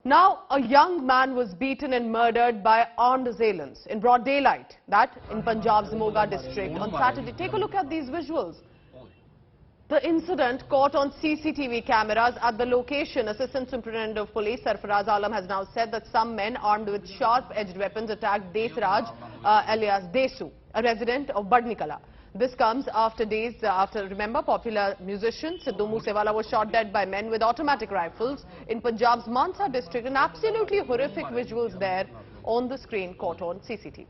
Now, a young man was beaten and murdered by armed assailants in broad daylight, that in Punjab's Moga district on Saturday. Take a look at these visuals. The incident caught on CCTV cameras at the location. Assistant Superintendent of Police Sarfaraz Alam has now said that some men armed with sharp-edged weapons attacked Desraj alias Desu, a resident of Badnikala. This comes after days after, remember, popular musician Sidhu Moosewala was shot dead by men with automatic rifles in Punjab's Mansa district. And absolutely horrific visuals there on the screen caught on CCTV.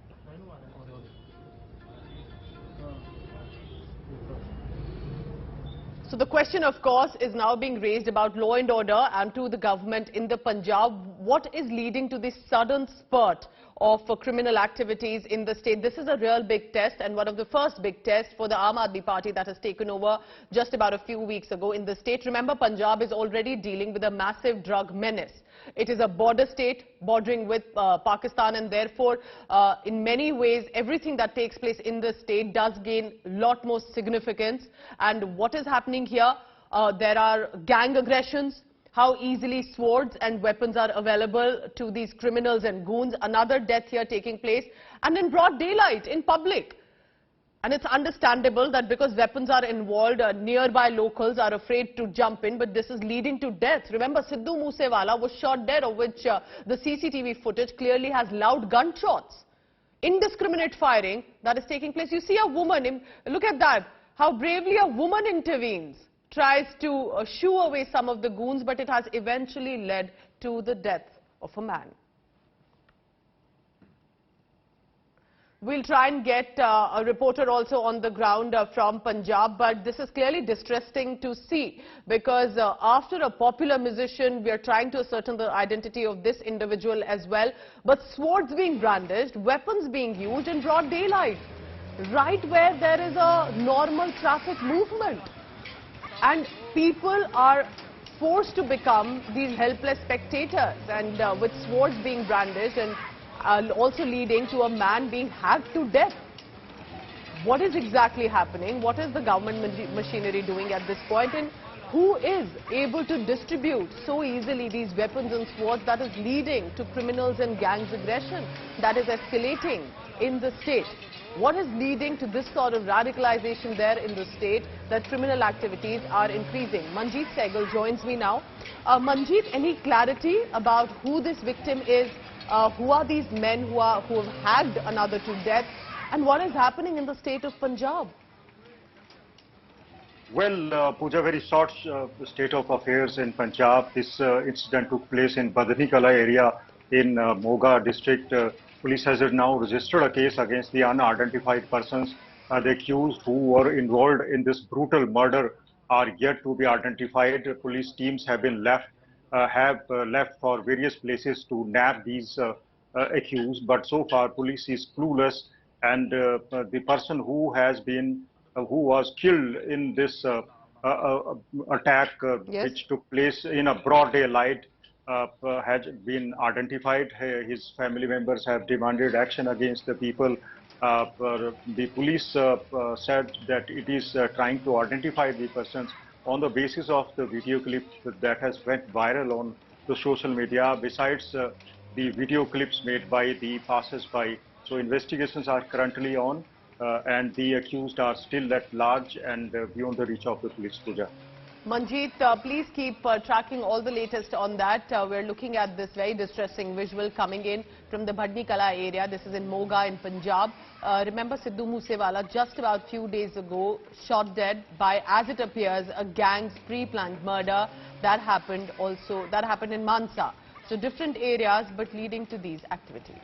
So the question, of course, is now being raised about law and order and to the government in the Punjab. What is leading to this sudden spurt of criminal activities in the state? This is a real big test, and one of the first big tests for the Aam Aadmi Party that has taken over just about a few weeks ago in the state. Remember, Punjab is already dealing with a massive drug menace. It is a border state bordering with Pakistan, and therefore, in many ways, everything that takes place in the state does gain a lot more significance. And what is happening here? There are gang aggressions, how easily swords and weapons are available to these criminals and goons. Another death here taking place, and in broad daylight, in public. And it's understandable that because weapons are involved, nearby locals are afraid to jump in, but this is leading to death. Remember, Sidhu Moosewala was shot dead, of which the CCTV footage clearly has loud gunshots. Indiscriminate firing that is taking place. You see a woman, look at that, how bravely a woman intervenes, tries to shoo away some of the goons, but it has eventually led to the death of a man. We'll try and get a reporter also on the ground from Punjab, but this is clearly distressing to see because after a popular musician, we are trying to ascertain the identity of this individual as well, but swords being brandished, weapons being used in broad daylight, right where there is a normal traffic movement. And people are forced to become these helpless spectators, and with swords being brandished and also leading to a man being hacked to death. What is exactly happening? What is the government machinery doing at this point? And who is able to distribute so easily these weapons and swords that is leading to criminals and gangs aggression that is escalating in the state? What is leading to this sort of radicalization there in the state that criminal activities are increasing? Manjeet Sehgal joins me now. Manjeet, any clarity about who this victim is? Who are these men who have hacked another to death? And what is happening in the state of Punjab? Well, Pooja, very short state of affairs in Punjab. This incident took place in Badnikala area in Moga district. Police has now registered a case against the unidentified persons. The accused who were involved in this brutal murder are yet to be identified. Police teams have been left for various places to nab these accused, but so far police is clueless, and the person who was killed in this attack which took place in a broad daylight has been identified. His family members have demanded action against the people. The police said that it is trying to identify the persons on the basis of the video clip that has went viral on the social media, besides the video clips made by the passers-by. So investigations are currently on, and the accused are still at large and beyond the reach of the police. Pooja. Manjeet, please keep tracking all the latest on that. We're looking at this very distressing visual coming in from the Badnikala area. This is in Moga in Punjab. Remember, Sidhu Moosewala just about a few days ago shot dead by, as it appears, a gang's pre-planned murder that happened in Mansa. So different areas but leading to these activities.